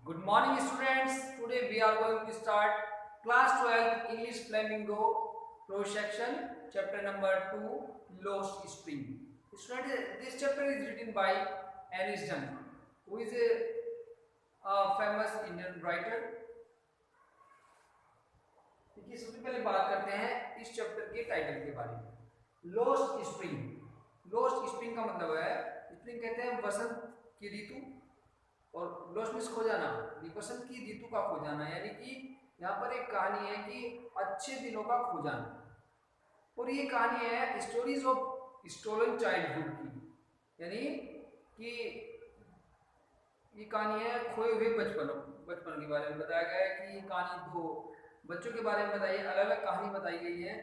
Good morning, students. Today we are going to start class 12 English Flamingo Pro section, chapter number 2, Lost Spring. Students, this chapter is written by Anis Jung, who is a famous Indian writer. देखिए, सबसे पहले बात करते हैं इस chapter के title के बारे में। Lost spring. लॉस्ट स्प्रिंग का मतलब है, स्प्रिंग कहते हैं वसंत की ऋतु, और लॉस्ट मीन्स खो जाना, वसंत की ऋतु का खो जाना, यानी कि यहाँ पर एक कहानी है कि अच्छे दिनों का खो जाना। और ये कहानी है स्टोरीज ऑफ स्टोलन चाइल्डहुड की, यानी कि ये कहानी है खोए हुए बचपन के बारे में बताया गया है कि ये कहानी दो बच्चों के बारे में बताई, अलग अलग कहानी बताई गई है।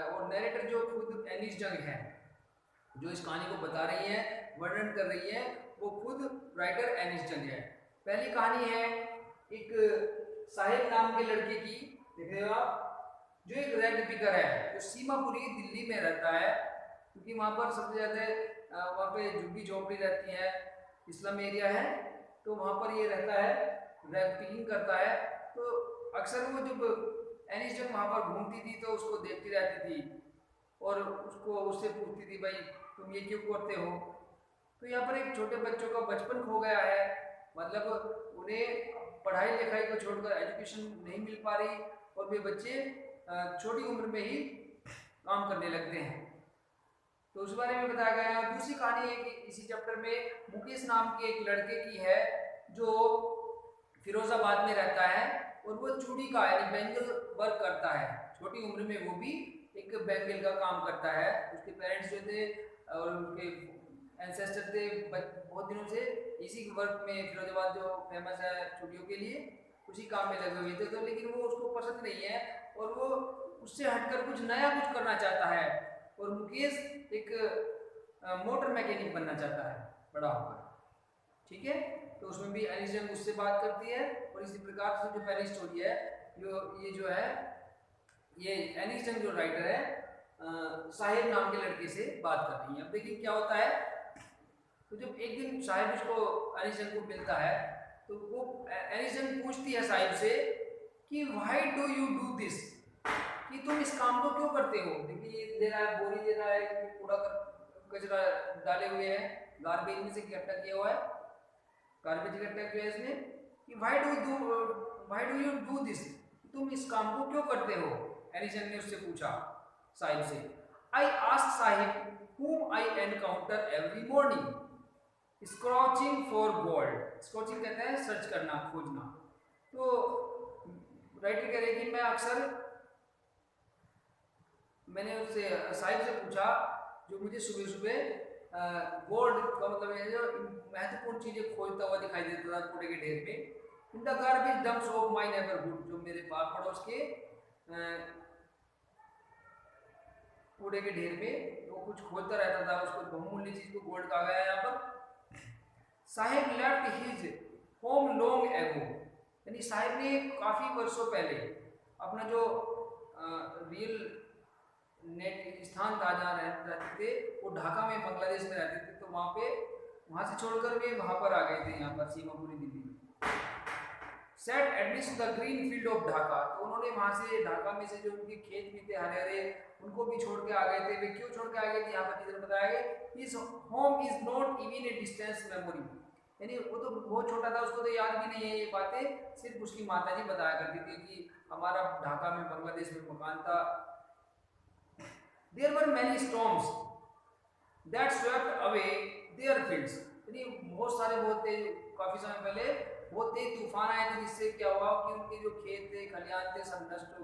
और नरेटर जो खुद एनिस जंग है, जो इस कहानी को बता रही है, वर्णन कर रही है, वो खुद राइटर एनिस जंग है। पहली कहानी है एक साहिब नाम के लड़के की। देख रहे हो आप, जो एक रेंट पिकर है, जो सीमापुरी दिल्ली में रहता है, क्योंकि वहाँ पर सबसे ज़्यादा वहाँ पे झुग्गी झोपड़ी रहती है, इस्लाम एरिया है, तो वहाँ पर ये रहता है, रेंट पिकिंग करता है। तो अक्सर वो जब एनिस जंग वहाँ पर घूमती थी तो उसको देखती रहती थी और उससे पूछती थी, भाई तुम ये क्यों करते हो। तो यहाँ पर एक छोटे बच्चों का बचपन खो गया है, मतलब उन्हें पढ़ाई लिखाई को छोड़कर एजुकेशन नहीं मिल पा रही, और वे बच्चे छोटी उम्र में ही काम करने लगते हैं। तो उस बारे में बताया गया है। दूसरी कहानी है कि इसी चैप्टर में मुकेश नाम के एक लड़के की है, जो फिरोजाबाद में रहता है, और वो चूड़ी का यानी बैंगल वर्क करता है। छोटी उम्र में वो भी एक बैंगल का काम करता है। उसके पेरेंट्स जो थे और उनके एंसेस्टर थे, बहुत दिनों से इसी वर्क में, फिरोजाबाद जो फेमस है चूड़ियों के लिए, उसी काम में लगे हुए थे। तो लेकिन वो उसको पसंद नहीं है और वो उससे हटकर कुछ नया कुछ करना चाहता है, और मुकेश एक मोटर मैकेनिक बनना चाहता है बड़ा होकर। ठीक है, तो उसमें भी एनिस जंग उससे बात करती है। और इसी प्रकार से जो पहली स्टोरी है, ये जो है, ये एनिस जंग जो राइटर है साहिब नाम के लड़के से बात कर रही है। अब देखिए क्या होता है। तो जब एक दिन साहिब उसको एनिस जंग को मिलता है, तो वो एनिस जंग पूछती है साहिब से कि why do you do this, कि तुम इस काम को क्यों करते हो। देखिए ये दे रहा है, बोरी दे रहा है, कूड़ा कचरा डाले हुए हैं, गार्बेज में से इकट्ठा किया हुआ है, गार्बेज इकट्ठा किया है इसमें, कि why do you do this, तुम इस काम को क्यों करते हो। एनिस जंग ने उससे पूछा साहिब से। I ask Sahib whom I encounter every morning scorching for gold. Scorching कहते हैं सर्च करना, खोजना। तो राइटर कह रहे हैं कि मैंने उससे साहिब से पूछा, जो मुझे सुबह सुबह गोल्ड का मतलब है जो महत्वपूर्ण चीजें खोजता हुआ दिखाई देता था कूड़े के ढेर में। In the garbage dumps of my neighbourhood, जो मेरे पास पड़ोस के कूड़े के ढेर में वो कुछ खोजता रहता था, उसको बहुमूल्य चीज को गोल्ड कहा गया है यहाँ पर। Sahib left his home long ago, यानी साहिब ने काफी वर्षों पहले अपना जो रियल नेट स्थान था जहाँ रहते थे, वो ढाका में, बांग्लादेश में रहते थे। तो वहां से छोड़कर वे वहां पर आ गए थे, यहाँ पर सीमापुरी दिल्ली में। Set amidst the green field of Dhaka, तो उन्होंने वहां से ढाका में से जो उनके खेत भी थे हरे हरे, उनको भी छोड़ के आ गए थे। वे क्यों छोड़ के आ गए थे, यहाँ पर इधर बताया गया, his home is not even a distance memory, यानी वो तो बहुत छोटा था, उसको तो याद भी नहीं है ये बातें, सिर्फ उसकी माताजी बताया करती थी कि हमारा ढाका में, बांग्लादेश में मकान था। There were many storms that swept away their fields, यानी बहुत तेज, काफी समय पहले बहुत तेज तूफान आए थे, जिससे क्या हुआ कि उनके जो खेत थे, खलियान थे, सब नष्ट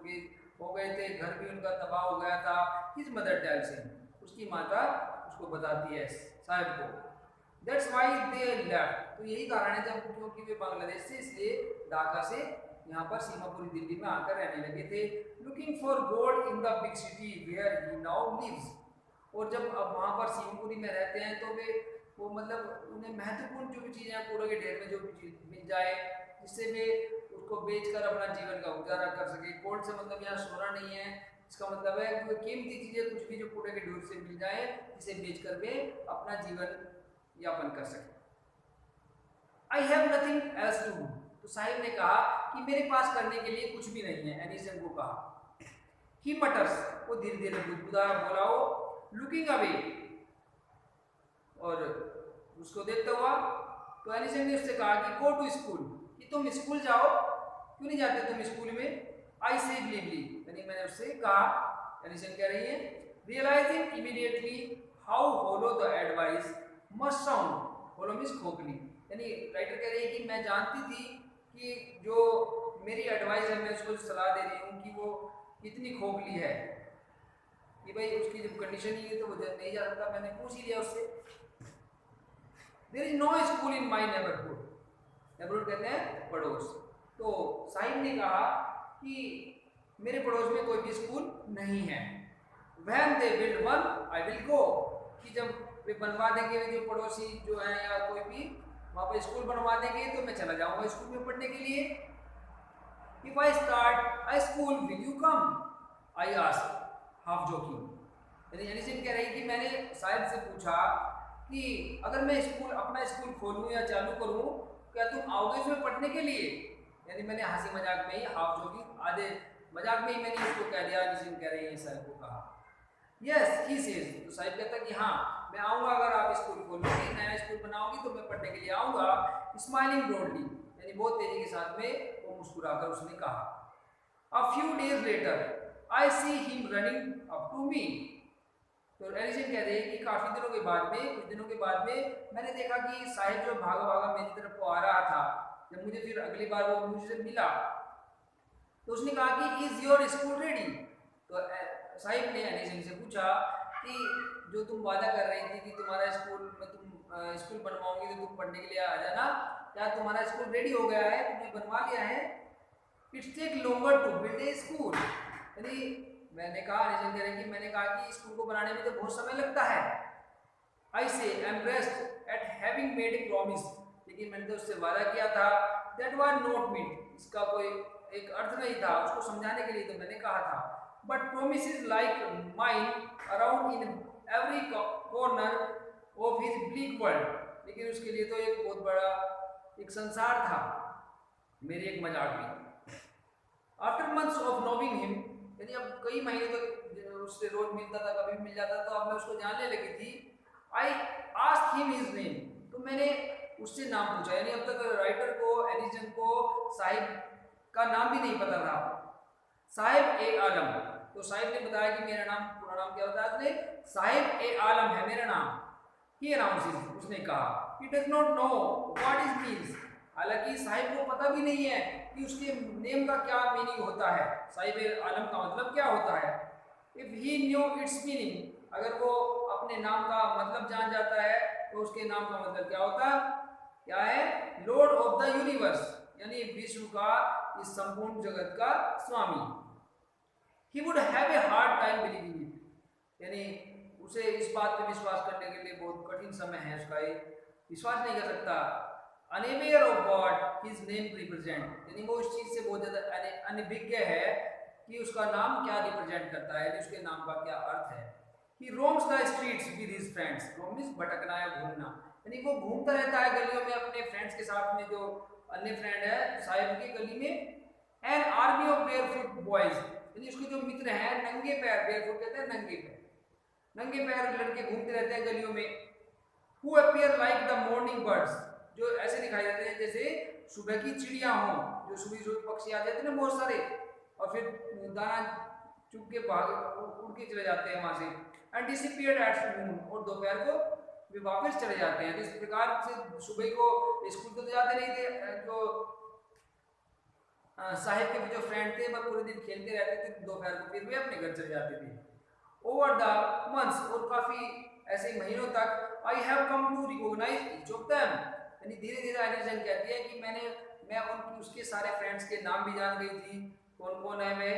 हो गए थे, घर भी उनका तबाह हो गया था। किस मदर टेल से, उसकी माता उसको बताती है साहिब को। दैट्स व्हाई दे लेफ्ट, तो यही कारण है जब, क्योंकि वे बांग्लादेश से, इसलिए ढाका से यहाँ पर सीमापुरी दिल्ली में आकर रहने लगे थे। Looking for gold in the big city where he now lives, और जब अब वहाँ पर सीमापुरी में रहते हैं तो वो मतलब उन्हें महत्वपूर्ण जो भी चीज़ें हैं कूड़े के ढेर में जो भी चीज मिल जाए, जिससे वे उसको बेचकर अपना जीवन का गुजारा कर सके। गोल्ड से मतलब यहाँ सोना नहीं है, इसका मतलब है कि कीमती चीज़ें कुछ भी जो कूड़े के ढेर से मिल जाए, जिसे बेचकर वे अपना जीवन यापन कर सके। I have nothing else to do, तो साहिब ने कहा कि मेरे पास करने के लिए कुछ भी नहीं है, एनिसन को कहा। ही मटर्स, वो धीरे धीरे बुदबुदा बोला, वो लुकिंग अवे, और उसको देखता हुआ। तो एनिसन ने उससे कहा कि गो टू स्कूल, कि तुम स्कूल जाओ, क्यों नहीं जाते तुम स्कूल में? आई से ग्लीवली, यानी मैंने उससे कहा, एनिसन कह रही है, realising immediately how hollow the advice must sound, hollow means खोखली, यानी राइटर कह रही है कि मैं जानती थी कि जो मेरी एडवाइस है, मैं उसको सलाह दे रही हूँ कि वो कितनी खोखली है, कि भाई उसकी जब कंडीशन ही है तो वो नहीं जा सकता। मैंने पूछ ही लिया उससे। There is no school in my neighbourhood, neighbourhood कहते हैं पड़ोस। तो साहिब ने कहा कि मेरे पड़ोस में कोई भी स्कूल नहीं है। When they build one I will go, कि जब वे बनवा देंगे, जो पड़ोसी जो है या कोई भी वहाँ पर स्कूल बनवा देंगे तो मैं चला जाऊँगा स्कूल में पढ़ने के लिए। If I start I school will you come, I ask, half joking, यानी एनिसन कह रही कि मैंने साहिब से पूछा कि अगर मैं स्कूल, अपना स्कूल खोलूँ या चालू करूँ, क्या तुम आओगे इसमें पढ़ने के लिए? यानी मैंने हंसी मजाक में ही, हाफ जोकिंग, आधे मजाक में ही मैंने उसको कह दिया, एनिसन कह रही है साहिब को कहा। यस ही सेज, तो साहिब कहता कि हाँ मैं आऊँगा, अगर आप स्कूल खोलोगे, नया स्कूल बनाओगी तो मैं पढ़ने के लिए आऊँगा। स्माइलिंग ब्रॉडली, यानी बहुत तेजी के साथ में वो मुस्कुराकर उसने कहा। A few days later I see him running up to me, तो एलिसन कह रही है कि काफ़ी दिनों के बाद में, कुछ दिनों के बाद में मैंने देखा कि साहिब जो भागा भागा मेरी तरफ को आ रहा था। जब मुझे फिर अगली बार वो मुझसे मिला तो उसने कहा कि इज़ योर स्कूल रेडी, तो साहिब ने एलिसन से पूछा कि जो तुम वादा कर रही थी कि तुम्हारा स्कूल में तुम स्कूल बनवाओगी तो तुम पढ़ने के लिए आ जाना, क्या तुम्हारा स्कूल रेडी हो गया है, तुमने बनवा लिया है? It's take longer to build a school, यानी मैंने कहा, एलिसन कह रही कि मैंने कहा कि स्कूल को बनाने में तो बहुत समय लगता है। I say impressed at having made a promise, लेकिन मैंने तो उससे वादा किया था, दैट वाज नॉट मीट, इसका कोई एक अर्थ नहीं था, उसको समझाने के लिए तो मैंने कहा था। But promises like mine around in every corner of his bleak world, लेकिन उसके लिए तो एक बहुत बड़ा एक संसार था, मेरी एक मजाक भी। After months of knowing him, यानी अब कई महीने तक उससे रोज मिलता था, कभी भी मिल जाता, तो अब मैं उसको जानने लगी थी। I asked him his name, तो मैंने उससे नाम पूछा, यानी अब तक राइटर को, एलिसन को साहिब का नाम भी नहीं पता था। साहिब ए आलम, तो साहिब ने बताया कि मेरा नाम, पूरा नाम क्या होता है, साहिब ए आलम है मेरा नाम। ही अनाउंसेस, उसने कहा, he does not know what is means, हालांकि साहिब को पता भी नहीं है कि उसके नेम का क्या मीनिंग होता है, साहिब ए आलम का मतलब क्या होता है। If he new it's meaning, अगर वो अपने नाम का मतलब जान जाता है तो उसके नाम का मतलब क्या होता क्या है, लॉर्ड ऑफ द यूनिवर्स, यानी विश्व का, इस संपूर्ण जगत का स्वामी। He would have a hard time believing it, यानी उसे इस बात पे विश्वास करने के लिए बहुत कठिन समय है उसका, विश्वास नहीं कर सकता। Unaware of what his name represent, यानी वो इस चीज से बहुत ज्यादा अनभिज्ञ है कि उसका नाम क्या रिप्रेजेंट करता है, उसके नाम का क्या अर्थ है। He roams the streets with his friends, roam means भटकना या घूमना, यानी वो घूमता रहता है गलियों में अपने फ्रेंड्स के साथ में, जो अन्य फ्रेंड है साहिब की गली में। An army of barefoot boys, यानी उसके जो मित्र हैं नंगे पैर, barefoot कहते हैं नंगे पैर, नंगे पैर लड़के घूमते रहते हैं गलियों में। Who appear like the morning birds, जो ऐसे दिखाई देते हैं जैसे सुबह की चिड़िया हों, जो सुबह सुबह पक्षी आ जाते हैं ना बहुत सारे, और फिर दाना चुग के भाग उड़ के चले जाते हैं वहां से। And disappeared at noon, और दोपहर को वे वापस चले जाते हैं। तो इस प्रकार से सुबह को स्कूल तो जाते नहीं थे, जो साहिब के जो फ्रेंड थे वह पूरे दिन खेलते रहते थे, दोपहर को फिर वे अपने घर चले जाते थे। ओवर द मंथ्स, और काफ़ी ऐसे महीनों तक, I have come to recognise each of them, यानी धीरे धीरे एलिसन कहती है कि मैं उनकी, उसके सारे फ्रेंड्स के नाम भी जान गई थी, कौन कौन है वे।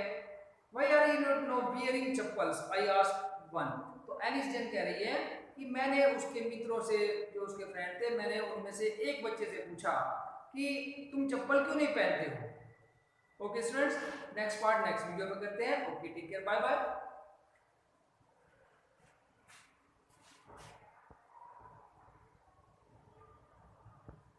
Why are you not no bearing chappals, I asked one, तो एलिसन कह रही है कि मैंने उसके मित्रों से, जो उसके फ्रेंड थे, मैंने उनमें से एक बच्चे से पूछा कि तुम चप्पल क्यों नहीं पहनते हो। Okay students, next part next video में करते हैं। Okay, take care, bye bye.